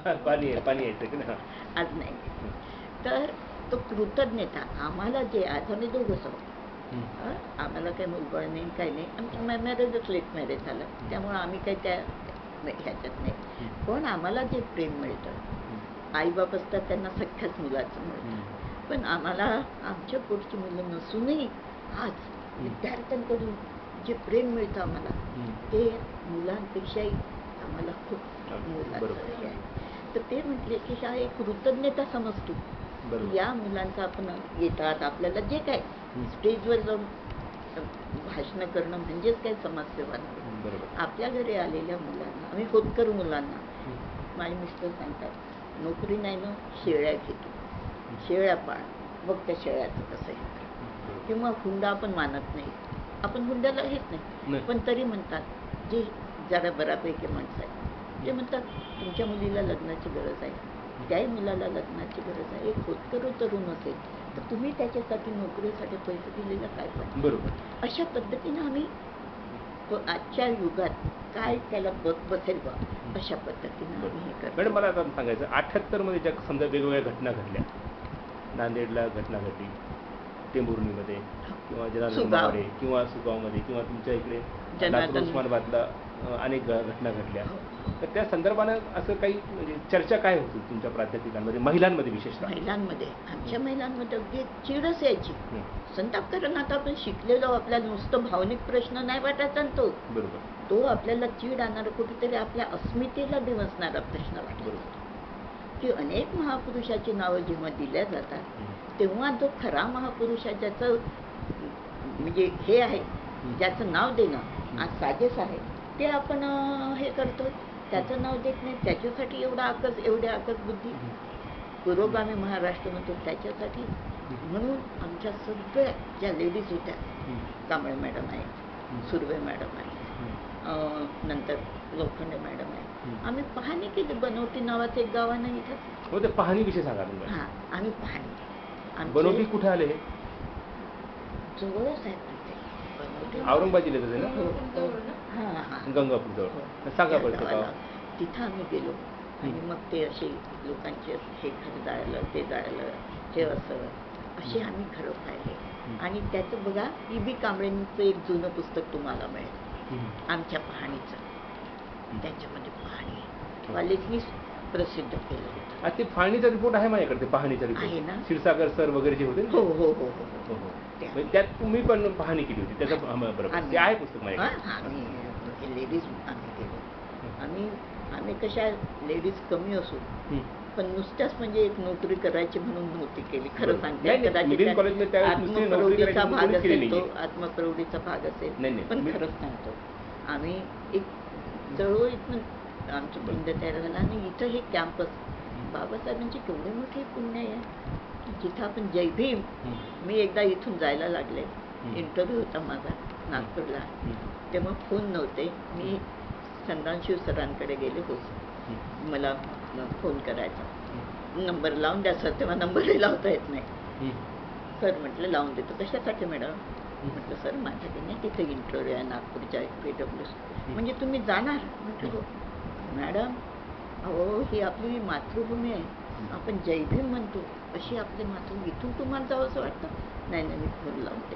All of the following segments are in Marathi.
पाणी यायचं की नाही? आज नाही. तर तो कृतज्ञता आम्हाला जे आज आम्ही दोघंच आहोत. आम्हाला काही मुलबाळ नाही, काही नाही. आमचं मॅरेजच लेट मॅरेज झालं, त्यामुळं आम्ही काही त्या ह्याच्यात नाही. पण आम्हाला जे प्रेम मिळतं, आईबाप असतात त्यांना सख्याच मुलाचं मिळतं, पण आम्हाला आमच्या पोटची मुलं नसूनही आज विद्यार्थ्यांकडून जे प्रेम मिळतं आम्हाला, ते मुलांपेक्षाही आम्हाला खूप मुलाचं हे आहे. तर ते म्हटले की ह्या एक कृतज्ञता समजतो. या मुलांचं आपण येतात, आपल्याला जे काय स्टेजवर जाऊन भाषण करणं म्हणजेच काय समाजसेवा नाही. आपल्या घरी आलेल्या मुलांना, आम्ही होतकर मुलांना, माझे मिस्टर सांगतात नोकरी नाही ना, शेळ्या घेतो, शेळ्या पाळ, मग त्या शेळ्याचं कसं हे. किंवा हुंडा आपण मानत नाही, आपण हुंड्याला घेत नाही, पण तरी म्हणतात जे जरा बऱ्यापैकी माणसं आहेत ते म्हणतात तुमच्या मुलीला लग्नाची गरज आहे, त्याही मुलाला लग्नाची गरज आहे, एक होतकरू तरुण असेल तर तुम्ही त्याच्यासाठी नोकरीसाठी पैसे दिलेला काय पण. बरोबर. अशा पद्धतीनं आम्ही आजच्या युगात काय त्याला बसेल बा अशा पद्धतीनं आम्ही हे करतो. मॅडम मला आता सांगायचं 78 मध्ये ज्या समजा वेगवेगळ्या घटना घडल्या, नांदेडला घटना घडली, टेंभुर्णीमध्ये किंवा जनार्दनवाडी किंवा सुगावमध्ये किंवा तुमच्या इकडे उस्मानाबादला अनेक घटना घडल्या, तर त्या संदर्भानं असं काही म्हणजे चर्चा काय होती तुमच्या प्राध्यापिकांमध्ये, महिलांमध्ये विशेषतः? महिलांमध्ये आमच्या महिलांमध्ये अगदी चिडच यायची, संताप. कारण आता आपण शिकलेलो, आपल्याला नुसतं भावनिक प्रश्न नाही वाटायचा तो, बरोबर, तो आपल्याला चीड आणणारा कुठेतरी आपल्या अस्मितेला डिवचणारा प्रश्न वाटतो. की अनेक महापुरुषाची नावं जेव्हा दिल्या जातात तेव्हा जो खरा महापुरुष आहे, ज्याचं म्हणजे हे आहे, ज्याचं नाव देणं आज साजेस आहे, ते आपण हे करतो, त्याचं नाव देत नाही. त्याच्यासाठी एवढ्या आकस बुद्धी पुरोगामी महाराष्ट्र म्हणतो त्याच्यासाठी. म्हणून आमच्या सगळ्या ज्या लेडीज होत्या, कांबळे मॅडम आहेत, सुर्वे मॅडम आहेत, नंतर लोखंडे मॅडम आहेत, आम्ही पाहणी केली. बनवटी नावाचं एक गाव नाही इथं. हो, ते पाहणीविषयी सांगा. हां, आम्ही पाहणी. बनवटी कुठे आले? हे जवळच आहेत तिथे, औरंगाबाद जिल्ह्यात ना. हां हां, गंगापूर जवळ. सांगा बरं. तिथं आम्ही गेलो आणि मग ते असे लोकांचे हे घर जाळलं, ते जाळलं, हे असं असे आम्ही खरं पाहिले. आणि त्याचं बघा, E.B. कांबळेंचं एक जुनं पुस्तक तुम्हाला मिळेल, आमच्या पाहणीचं. त्याच्यामध्ये पाहणी कॉलेजनीच प्रसिद्ध केलं होतं. ते पाहणीचा रिपोर्ट आहे माझ्याकडे, ते पाहणीचा रिपोर्ट आहे ना, क्षीरसागर सर वगैरे जे होते. हो हो हो हो हो, त्यात तुम्ही पण पाहणी केली होती त्याचं. बरोबर, ते आहे पुस्तक माझ्याकडे. आम्ही लेडीज आम्ही केलो. आम्ही कशा लेडीज कमी असू, पण नुसत्याच म्हणजे एक नोकरी करायची म्हणून नव्हती केली. खरं सांगते, आत्मप्रौढीचा भाग असेल तो, आत्मप्रौढीचा भाग असेल, पण खरंच सांगतो आम्ही एक चळवळीतून आमचं पिंड तयार झालं. आणि इथं हे कॅम्पस बाबासाहेबांची केवढी मोठी पुण्य आहे की जिथं आपण जय भीम, मी एकदा इथून जायला लागले, इंटरव्ह्यू होता माझा नागपूरला, तेव्हा फोन नव्हते, मी संग्रामशिव सरांकडे गेले होते, मला फोन करायचा, नंबर लावून द्या सर. तेव्हा नंबरही लावता येत नाही. सर म्हटलं लावून देतो. कशासाठी मॅडम? म्हटलं सर माझ्याकडे नाही, तिथे इंटरव्ह्यू आहे नागपूरच्या PWC. म्हणजे तुम्ही जाणार? म्हटलं हो. मॅडम अहो, ही आपली मातृभूमी आहे, आपण जय भीम म्हणतो, अशी आपली मातृभूमी, इथून तुम्हाला जावं असं वाटतं? नाही नाही, मी फोन लावते.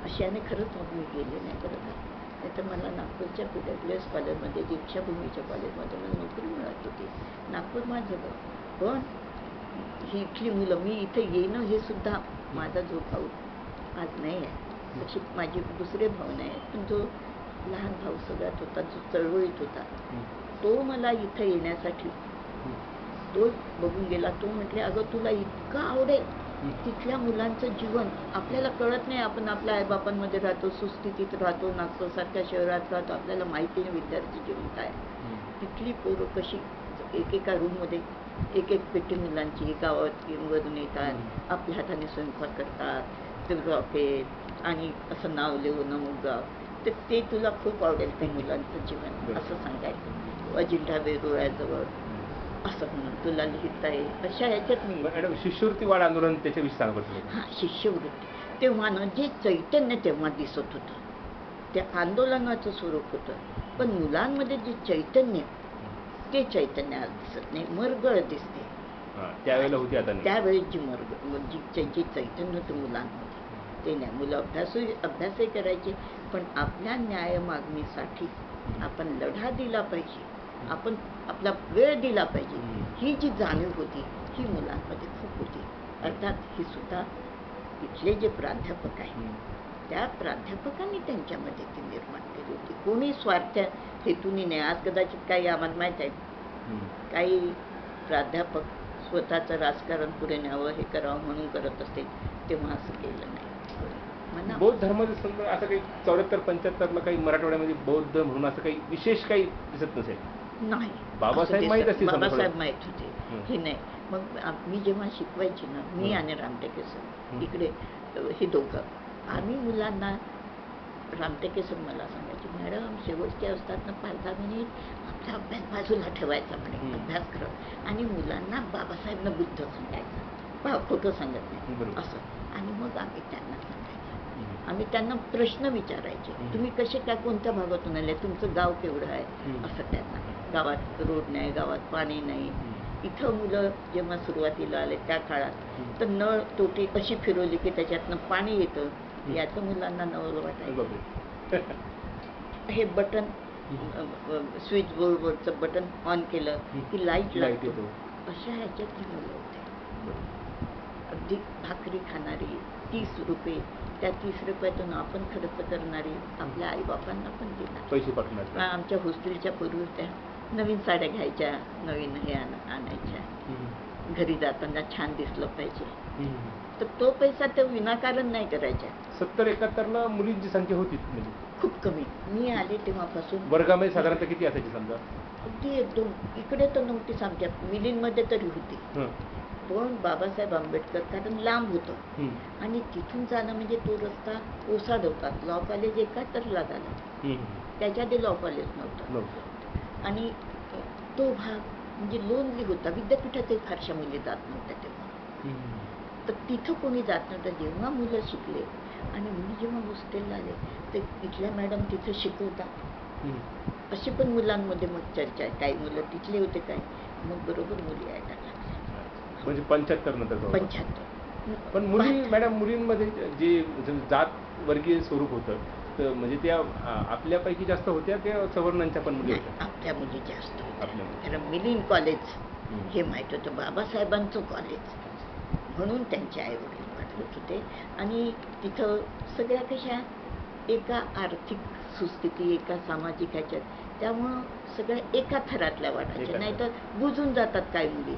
अशाने खरंच मग मी गेले नाही बरं का. नाही तर मला नागपूरच्या PWS कॉलेजमध्ये, दीक्षाभूमीच्या कॉलेजमध्ये मला नोकरी मिळत होती. नागपूर माझं गाव, पण ही इथली मुलं, मी इथे येणं हे सुद्धा माझा जो भाऊ आज नाही आहे, तशी माझी दुसरे भाऊ नाही आहेत, पण जो लहान भाऊ सगळ्यात होता, जो चळवळीत होता, तो मला इथं येण्यासाठी तो बघून गेला. तो म्हटले अगं तुला इतकं आवडेल तिथल्या मुलांचं जीवन, आपल्याला कळत नाही, आपण आपल्या आईबापांमध्ये राहतो, सुस्थितीत राहतो, नागपूरसारख्या शहरात राहतो, आपल्याला माहिती नाही विद्यार्थी जीवन काय. तिथली पोरं कशी एकेका रूममध्ये एक पेटी मुलांची गावावरून येतात, आपल्या हाताने स्वयंपाक करतात, ते रॉकेट आणि असं नाव लिहून मुलगा, तर ते तुला खूप आवडेल ते मुलांचं जीवन असं सांगायचं. अजिंठा वेरूळाजवळ असं म्हणून तुला लिहिता येईल अशा ह्याच्यात मी. मॅडम शिष्यवृत्ती वाढ आंदोलन त्याच्याविषयी सांगा. हां, शिष्यवृत्ती तेव्हा ना जे चैतन्य तेव्हा दिसत होतं, त्या आंदोलनाचं स्वरूप होतं, पण मुलांमध्ये जे चैतन्य ते चैतन्य आज दिसत नाही, मरगळ दिसते. त्यावेळेला होती, आता नाही. त्यावेळेस जी मरगळ जी चैतन्य होतं मुलांमध्ये ते नाही. मुलं अभ्यासही करायचे, पण आपल्या न्याय मागणीसाठी आपण लढा दिला पाहिजे, आपण आपला वेळ दिला पाहिजे, ही जी जाणीव होती ही मुलांमध्ये खूप होती. अर्थात ही सुद्धा इथले जे प्राध्यापक आहेत त्या प्राध्यापकांनी त्यांच्यामध्ये ती निर्माण केली होती. कोणी स्वार्थ हेतूनी नाही. आज कदाचित काही आम्हाला माहीत आहे, काही प्राध्यापक स्वतःचं राजकारण पुढे न्यावं, हे करावं म्हणून करत असतील, तेव्हा असं केलं नाही. बौद्ध धर्माचे समजा असं काही 74-75ला काही मराठवाड्यामध्ये बौद्ध म्हणून असं काही विशेष काही दिसत नसेल. नाही, बाबासाहेब माहीत असतील, बाबासाहेब माहीत होते, हे नाही. मग मी जेव्हा शिकवायची ना, मी आणि रामटेके सर इकडे, हे दोघं, आम्ही मुलांना, रामटेके सर मला सांगायचे, मॅडम शेवटचे असतात ना 5-10 मिनिट आपला अभ्यास बाजूला ठेवायचा म्हणे, अभ्यास करत, आणि मुलांना बाबासाहेबनं बुद्ध सांगायचं, खोटं सांगत नाही असं. आणि मग आम्ही त्यांना सांगायचं, आम्ही त्यांना प्रश्न विचारायचे, तुम्ही कसे काय, कोणत्या भागातून आले, तुमचं गाव केवढं आहे, असं. त्यांना गावात रोड नाही, गावात पाणी नाही. इथं मुलं जेव्हा सुरुवातीला आले त्या काळात तर नळ टोटी अशी फिरवली की त्याच्यातनं पाणी येतं, याचं मुलांना नवल वाटायचं. हे बटन, स्विच बोर्डवरचं बटन ऑन केलं की लाईट लागतो, अशा ह्याच्यातली मुलं होते. अगदी भाकरी खाणारी, 30 रुपये, त्या 30 रुपयातून आपण खर्च करणारी, आपल्या आईबापांना पण देणार, पैसे पाठवणार. आमच्या हॉस्टेलच्या पूर्वी त्या नवीन साड्या घ्यायच्या, नवीन हे आणायच्या, घरी जाताना छान दिसलं पाहिजे, तर तो पैसा ते विनाकारण नाही करायच्या. 70-71ला मुलींची संख्या होती म्हणजे खूप कमी. मी आले तेव्हापासून वर्गामध्ये साधारणतः किती असायची समजा? अगदी 1-2, इकडे तर नव्हती संख्या, मिलींमध्ये तरी होती. पण बाबासाहेब आंबेडकर, कारण लांब होतं आणि तिथून जाणं म्हणजे तो रस्ता ओसाड होता. लॉ कॉलेज एकाहत्तरला झालं, त्याच्या आधी लॉ कॉलेज नव्हतं, आणि तो भाग म्हणजे लोनली होता. विद्यापीठातही फारशा मुली जात नव्हत्या तेव्हा, तर तिथं कोणी जात नव्हतं. जेव्हा मुलं शिकले आणि मुली जेव्हा हॉस्टेलला आले, तर इथल्या मॅडम तिथं शिकवतात, अशी पण मुलांमध्ये मग चर्चा आहे. काही मुलं तिथले होते, काय, मग बरोबर मुली यायला लागल्या. म्हणजे 75 नंतर. 75. पण मुली, मॅडम, मुलींमध्ये जे जात वर्गीय स्वरूप होतं, तर म्हणजे त्या आपल्यापैकी जास्त होत्या, त्या सवर्णांच्या पण मुली होत्या. आपल्या मुली जास्त होत्या. कारण मिलिंद कॉलेज हे माहीत होतं, बाबासाहेबांचं कॉलेज, म्हणून त्यांचे आई वडील पाठवत होते. आणि तिथं सगळ्या कशा एका आर्थिक सुस्थिती, एका सामाजिक ह्याच्यात, त्यामुळं सगळ्या एका थरातल्या वाटायच्या, नाही तर बुजून जातात काही मुली.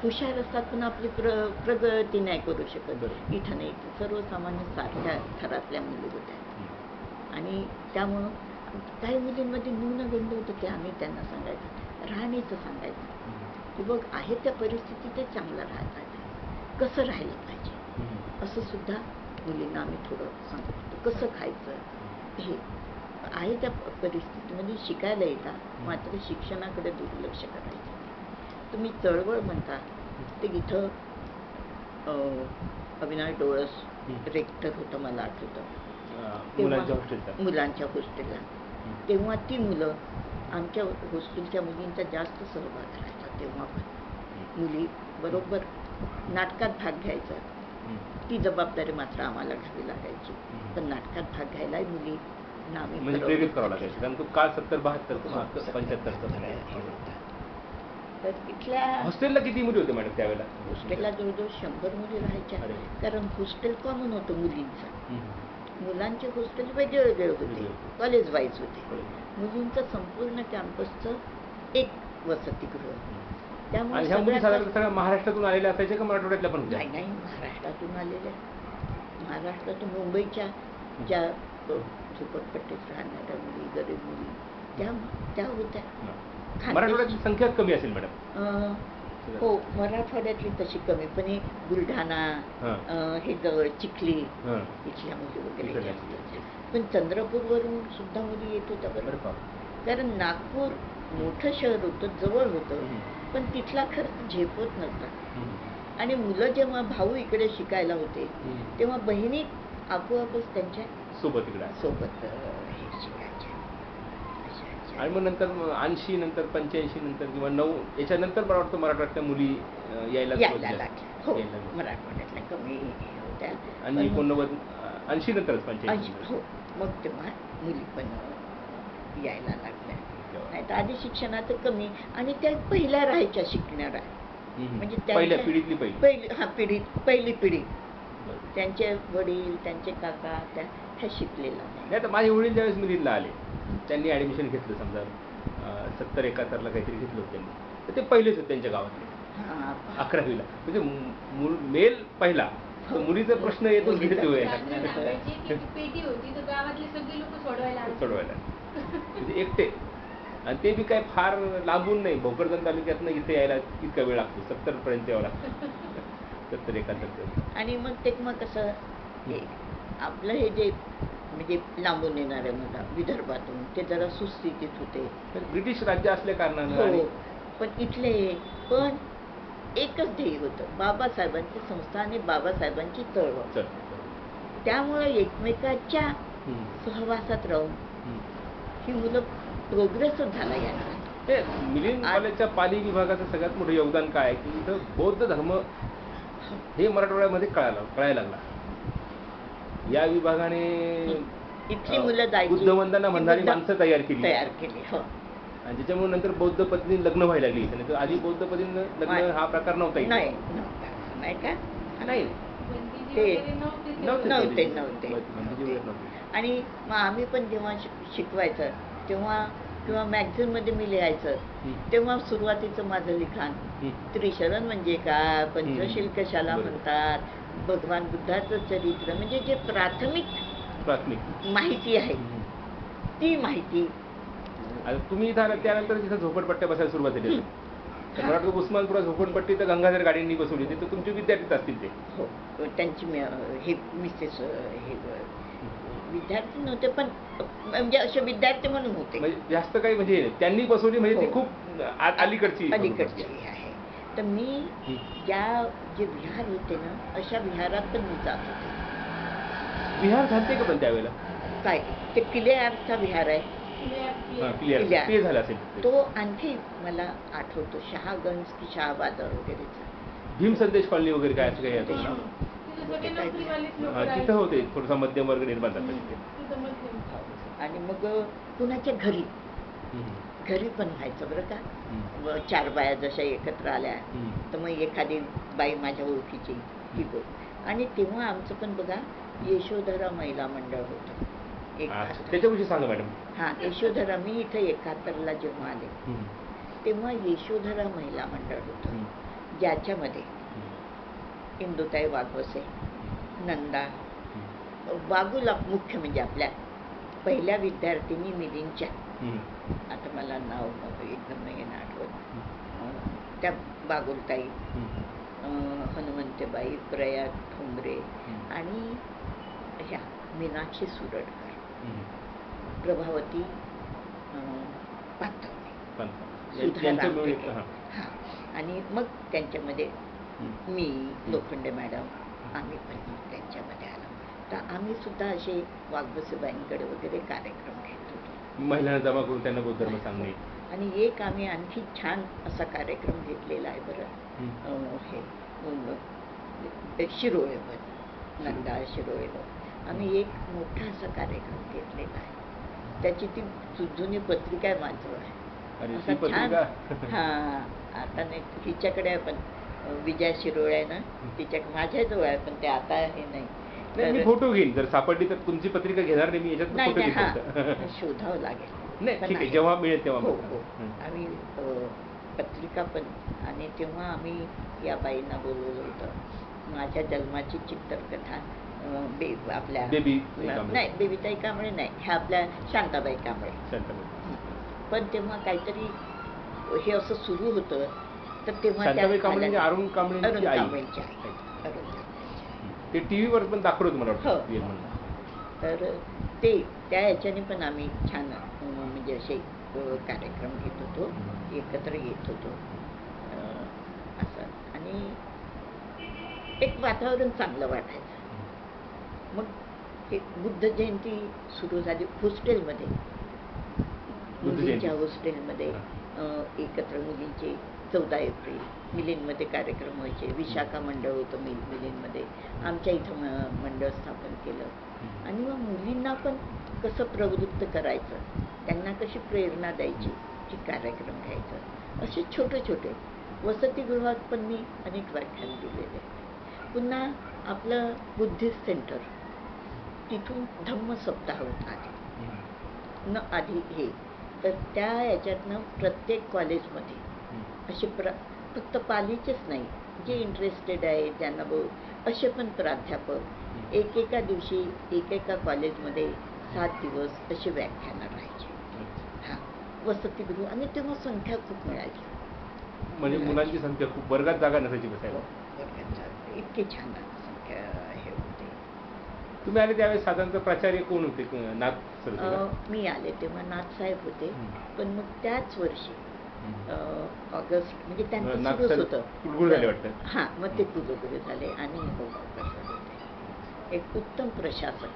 हुशार असतात पण आपली प्रगती नाही करू शकत. इथं नाही, सर्वसामान्य सारख्या थरातल्या मुली होत्या. आणि त्यामुळं काही मुलींमध्ये न्यूनगंड होतं, ते आम्ही त्यांना सांगायचं, राहणीचं सांगायचं की बघ आहे त्या परिस्थितीत ते चांगलं राहायचं, कसं राहिलं पाहिजे, असं सुद्धा मुलींना आम्ही थोडं सांगत होतो. कसं खायचं, हे आहे त्या परिस्थितीमध्ये शिकायला येतात, मात्र शिक्षणाकडे दुर्लक्ष करायचं. तुम्ही चळवळ म्हणता ते इथं अविनाश डोळस रेक्टर होतं, मला आठवतं, मुलांच्या हॉस्टेलला. तेव्हा ती मुलं, आमच्या हॉस्टेलच्या मुलींचा जास्त सहभाग राहायचा. तेव्हा पण मुली बरोबर नाटकात भाग घ्यायचा, ती जबाबदारी मात्र आम्हाला घ्यावी लागायची. पण नाटकात भाग घ्यायलाही मुली म्हणजे प्रेरित करावं लागायचं, कारण तो काळ 70-72-75चा झाला. तर इथल्या हॉस्टेलला किती मुली होते मॅडम त्यावेळेला? हॉस्टेलला जवळजवळ 100 मुली राहायच्या, कारण हॉस्टेल कॉमन होतं मुलींचं. मुलांचे हॉस्टेल वेगळे वेगळे होते, कॉलेज वाईज होते. मुलींचं संपूर्ण कॅम्पसचं एक वसतिगृह. त्यामुळे सगळ्या महाराष्ट्रातून आलेल्या असायच्या का मराठवाड्यातल्या पण? नाही नाही, महाराष्ट्रातून आलेल्या, महाराष्ट्रातून मुंबईच्या ज्या झोपडपट्टीत राहणाऱ्या मुली, गरीब मुली, त्या होत्या. मराठवाड्याची संख्या कमी असेल मॅडम? हो, मराठवाड्यातली तशी कमी, पण हे बुलढाणा, हे जवळ चिखली, इथल्या मुली वगैरे जास्त होत्या. पण चंद्रपूरवरून सुद्धा मुली येत होत्या बरं, कारण नागपूर मोठं शहर होतं, जवळ होतं, पण तिथला खर्च झेपत नव्हता. आणि मुलं जेव्हा भाऊ इकडे शिकायला होते, तेव्हा बहिणी आपोआपच त्यांच्या सोबत हे शिकायच्या. आणि मग नंतर 80 नंतर 85 नंतर किंवा 9 याच्यानंतर मला वाटतं मराठवाड्यातल्या मुली यायला लागल्या. हो, यायला लागल्या. मराठवाड्यातल्या कमी होत्या. आणि 89 80 नंतरच 85 हो, मग तेव्हा मुली पण यायला लागल्या. नाही तर आधी शिक्षणाचं कमी आणि त्या पहिल्या राहायच्या शिकणाऱ्या. म्हणजे पहिल्या पिढीतली पहिली पिढी. त्यांचे वडील, त्यांचे काका त्या ह्या शिकलेल्या नाही. तर माझे वडील ज्यावेळेस मिरीला आले, त्यांनी ऍडमिशन घेतलं समजा 70-71 ला काहीतरी घेतलं होतं त्यांनी. तर ते पहिलेच होते त्यांच्या गावातले 11वीला. म्हणजे मेल पहिला, तर मुलीचा प्रश्न येतोच घेते पेटी होती तर गावातले सगळे लोक सोडवायला म्हणजे एकटे. आणि ते बी काय फार लांबून नाही, भोकरदन तालुक्यातनं इथे यायला इतका वेळ लागतो, 70 पर्यंत यावं लागतं. 70-71. आणि मग ते मग कसं आपलं हे जे म्हणजे लांबून येणारे मुलं विदर्भातून ते जरा सुस्थितीत होते. ब्रिटिश राज्य असल्या कारणानं. हो, पण इथले पण एकच ध्येय होतं, बाबासाहेबांची संस्था आणि बाबासाहेबांची चळवळ. त्यामुळे एकमेकाच्या सहवासात राहून ही मुलं प्रोग्रेसच झाला यांचा. ते मिलिंद कॉलेजच्या पाली विभागाचं सगळ्यात मोठं योगदान काय आहे की इथं बौद्ध धर्म हे मराठवाड्यामध्ये कळायला लागला. या विभागाने इथली मुलं जायची, बुद्ध वंदना म्हणणारी माणसं तयार केली. हो. आणि त्याच्यामुळे नंतर बौद्ध पत्नी लग्न व्हायला लागली. नाही तर आधी बौद्ध पत्नी लग्न हा प्रकार नव्हता. नाही का? नाही, ते नव्हते. नव्हते. आणि मग आम्ही पण जेव्हा शिकवायचं तेव्हा किंवा मॅगझिनमध्ये मी लिहायचं तेव्हा सुरुवातीचं माझं लिखाण त्रिशरण म्हणजे काय, पंचशील कशाला म्हणतात, भगवान बुद्धाचं चरित्र, म्हणजे जे प्राथमिक माहिती आहे ती माहिती. तुम्ही इथं आला त्यानंतर तिथं झोपडपट्ट्या बसायला सुरुवात झाली. मला वाटतं उस्मानपुरा झोपडपट्टी तर गंगाधर गाडींनी बसवली होती. तर तुमचे विद्यार्थीच असतील ते. हो, त्यांची हे मिसेस हे विद्यार्थी नव्हते, पण म्हणजे असे विद्यार्थी म्हणून होते. जास्त काही म्हणजे त्यांनी बसवली म्हणजे ती खूप अलीकडची आहे. तर मी ज्या जे विहार होते ना, अशा विहारात पण मी जात होते. विहार झालते का पण त्यावेळेला? काय ते किल्लेआरचा विहार आहे, ते झालं असेल. तो आणखी मला आठवतो, शहागंज की शहाबादर वगैरेचा. भीम संदेश कॉलनी वगैरे काय असं काही येतो तिथं होते. थोडासा मध्यम वर्ग निर्माण झाला तिथे. आणि मग कुणाच्या घरी पण व्हायचं बरं का. 4 बाया जशा एकत्र आल्या तर मग एखादी बाई माझ्या ओळखीची ती बोल. आणि तेव्हा आमचं पण बघा यशोधरा महिला मंडळ होतं. त्याच्याविषयी सांगा मॅडम. यशोधरा, मी इथे 71ला जेव्हा आले तेव्हा यशोधरा महिला मंडळ होतं, ज्याच्यामध्ये इंदुताई वाघवसे, नंदा वाघूला मुख्य म्हणजे आपल्या पहिल्या विद्यार्थिनी मिलिंदच्या, आता मला नाव एकदम नाही आठवत, त्या बागुलताई, हनुमंतबाई, प्रयाग ठोंबरे आणि ह्या मीनाक्षी सुरडकर, प्रभावती पाथर्डी, आणि मग त्यांच्यामध्ये मी, लोखंडे मॅडम, आम्ही पण त्यांच्यामध्ये आलो. तर आम्ही सुद्धा असे वाघबसेबाईंकडे वगैरे कार्यक्रम घेत होतो, महिलांना जमा करून त्यांना बौद्धधर्म सांगणे. आणि एक आम्ही आणखी छान असा कार्यक्रम घेतलेला आहे बरं, हे शिरोळेवर, नंदा शिरोळेवर आम्ही एक मोठा असा कार्यक्रम घेतलेला आहे. त्याची ती जुनी पत्रिका आहे माझ्याजवळ आहे. छान. आता नाही, हिच्याकडे पण विजया शिरोळे आहे ना, तिच्या माझ्याजवळ आहे, पण ते आता हे नाही. मी फोटो घेईन, जर सापडली तर तुमची पत्रिका घेणार नाही मी, याच्यात शोधावं लागेल. नाही, ठीक आहे, जेव्हा मिळेल तेव्हा. हो हो, आम्ही पत्रिका पण. आणि तेव्हा आम्ही या बाईंना बोलवलं होतं, माझ्या जन्माची चित्रकथा, आपल्या नाही बेबीताई कांबळे नाही, ह्या आपल्या शांताबाई कांबळे. पण तेव्हा काहीतरी हे असं सुरू होतं, तर तेव्हा अरुण कांबळेंची आई, ते टीव्हीवर पण दाखवलं मला वाटतं. तर ते त्या ह्याच्याने पण आम्ही छान म्हणजे असे कार्यक्रम घेत होतो, एकत्र येत होतो असं. आणि एक वातावरण चांगलं वाटायचं. मग हे बुद्ध जयंती सुरू झाली हॉस्टेलमध्ये, मुलींच्या हॉस्टेलमध्ये एकत्र मुलींचे 14 एप्रिल मिलींमध्ये कार्यक्रम व्हायचे. विशाखा मंडळ होतं मिलींमध्ये, आमच्या इथं मंडळ स्थापन केलं. आणि मग मुलींना पण कसं प्रवृत्त करायचं, त्यांना कशी प्रेरणा द्यायची, की कार्यक्रम घ्यायचं, असे छोटे छोटे. वसतिगृहात पण मी अनेक व्याख्यान दिलेले. पुन्हा आपलं बुद्धिस्ट सेंटर, तिथून धम्म सप्ताह होता आधी, आधी हे. तर त्या याच्यातनं प्रत्येक कॉलेजमध्ये असे फक्त पालीचेच नाही, जे इंटरेस्टेड आहे त्यांना असे पण प्राध्यापक एकेका दिवशी एकेका कॉलेजमध्ये 7 दिवस असे व्याख्यानं राहायचे. हां, वसतिगृह. आणि तेव्हा संख्या खूप मिळायची. म्हणजे मुलांची संख्या खूप, वर्गात जागा नसायची बसायला. वर्गात इतके छान संख्या हे होते. तुम्ही आले त्यावेळेस साधारणतः प्राचार्य कोण होते? नाथ सर होते का? मी आले तेव्हा नाथ साहेब होते. पण मग त्याच वर्षी ऑगस्ट म्हणजे त्यांचं सुरूच होतं. कुलगुरू झाले वाटतं. हां, मग ते कुलगुरू झाले. आणि भोगावकर सर होते, एक उत्तम प्रशासक.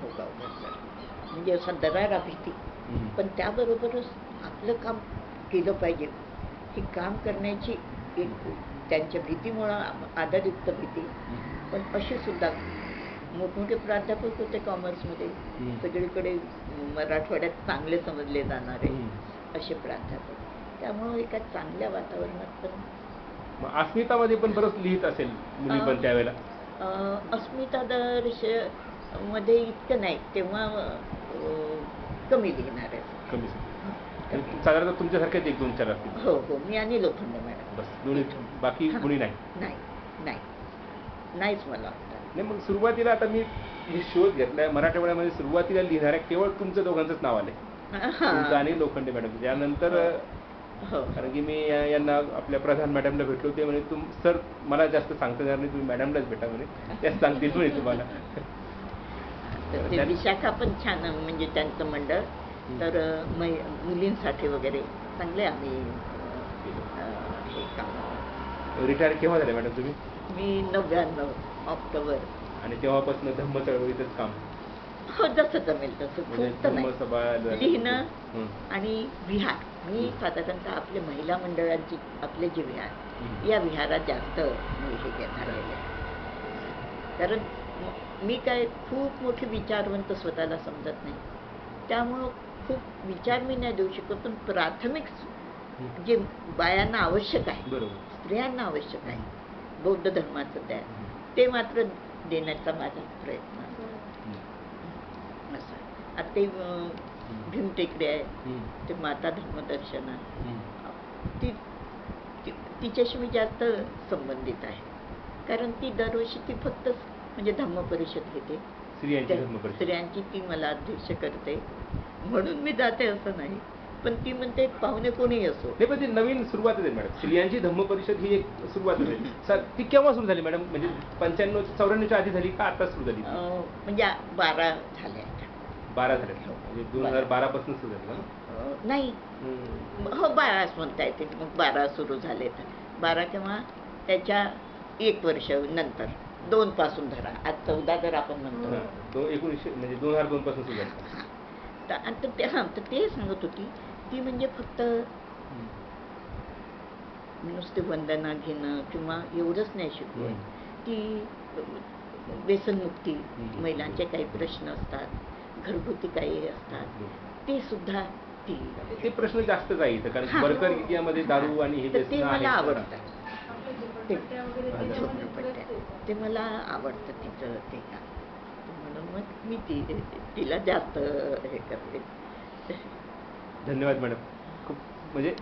भोगावकर सर म्हणजे असा दरारा भीती, पण त्याबरोबरच आपलं काम केलं पाहिजे हे काम करण्याची एक त्यांच्या भीतीमुळं आदरयुक्त भीती. पण अशी सुद्धा मोठमोठे प्राध्यापक होते कॉमर्समध्ये, सगळीकडे मराठवाड्यात चांगले समजले जाणारे असे प्राध्यापक. त्यामुळं एका चांगल्या वातावरणात पण. अस्मितामध्ये पण बरंच लिहित असेल मुली पण त्यावेळेला. अस्मितादर्श मध्ये इतकं नाही, तेव्हा कमी लिहिणार आहे. कमी साधारणतः तुमच्यासारख्याच 1-2-4 असतील. हो हो, मी आणि लोखंडे मॅडम बस दोन्ही, बाकी मुली नाही. नाहीच मला वाटतं. नाही, मग सुरुवातीला आता मी शोध घेतलाय मराठवाड्यामध्ये, सुरुवातीला लिहिणाऱ्या केवळ तुमचं दोघांचंच नाव आलंय, तुमचं आणि लोखंडे मॅडम. त्यानंतर कारण की मी यांना आपल्या प्रधान मॅडमला भेटलो, ते म्हणे सर मला जास्त सांगता येणार नाही, तुम्ही मॅडमलाच भेटा म्हणे, त्याच सांगतील म्हणे तुम्हाला. विशाखा पण छान, म्हणजे त्यांचं मंडळ. तर मुलींसाठी वगैरे चांगले आम्ही हे काम. रिटायर केव्हा झाले मॅडम तुम्ही? मी 99 ऑक्टोबर. आणि तेव्हापासून धम्म चळवळीतच काम? हो, जसं जमेल तसं. खूप तर नाही, लिहिणं आणि विहार. मी साधारणतः आपले महिला मंडळांची, आपले जे विहार, या विहारात जास्त मी हे घेणार आहे. कारण मी काय खूप मोठी विचारवंत स्वतःला समजत नाही, त्यामुळं खूप विचार मी नाही देऊ शकत. पण प्राथमिक जे बायांना आवश्यक आहे, बरोबर, स्त्रियांना आवश्यक आहे बौद्ध धर्माचं ज्ञान, ते मात्र देण्याचा माझा प्रयत्न असं. आता ते भीमटेकडी आहे, ते माता धर्मदर्शना, तिच्याशी मी जास्त संबंधित आहे. कारण ती दरवर्षी ती फक्त म्हणजे धम्म परिषद घेते, स्त्रियांची. ती मला अध्यक्ष करते म्हणून मी जाते असं नाही, पण ती म्हणते पाहुणे कोणीही असो. नाही, पण ती नवीन सुरुवात आहे मॅडम. स्त्रियांची धम्म परिषद ही एक सुरुवात आहे. ती केव्हा सुरू झाली मॅडम? म्हणजे 95-94च्या आधी झाली का आता सुरू झाली? म्हणजे 12 झाल्या. 12 झाले म्हणजे 2012 पासून सुरू झाली का? नाही, हो 12च म्हणता येते. मग 12 सुरू झाले. तर 12 किंवा त्याच्या 1 वर्ष नंतर 2 पासून धरा. आज 14 जर आपण म्हणतो, 1900 म्हणजे 2002 पासून सुरू झाली. तर ते सांगत होती ती, म्हणजे फक्त नुसते वंदना घेणं किंवा एवढंच नाही शिकवत. ती व्यसनमुक्ती, महिलांचे काही प्रश्न असतात, घरगुती काही असतात, ते सुद्धा ते प्रश्न जास्तच आहे इथं. कारण बरकर एरियामध्ये दारू आणि हे ते मला आवडतं. ते मला आवडतं तिचं ते काम. म्हणून मग मी तिला जास्त हे करते. धन्यवाद मॅडम. खूप म्हणजे